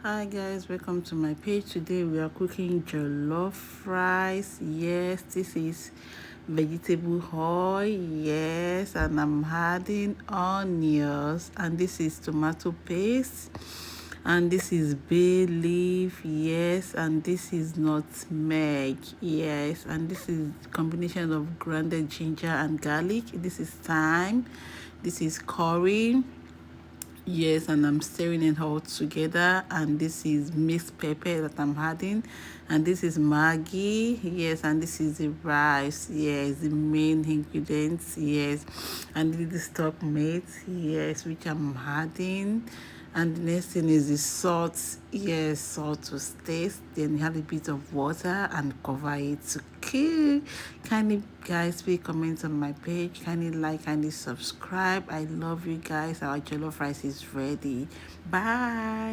Hi guys, welcome to my page. Today we are cooking jollof rice. Yes, this is vegetable oil. Yes, and I'm adding onions, and this is tomato paste, and this is bay leaf. Yes, and this is nutmeg. Yes, and this is combination of grounded ginger and garlic. This is thyme. This is curry. Yes, and I'm stirring it all together, and this is mixed pepper that I'm adding, and this is Maggi. Yes, and this is the rice. Yes, the main ingredients. Yes, and this is stock meat. Yes, which I'm adding, and the next thing is the salt. Yes, salt to taste. Then you have a bit of water and cover it to cook. Kindly guys, please comment on my page. Kindly like, kindly subscribe. I love you guys. Our jollof rice is ready. Bye.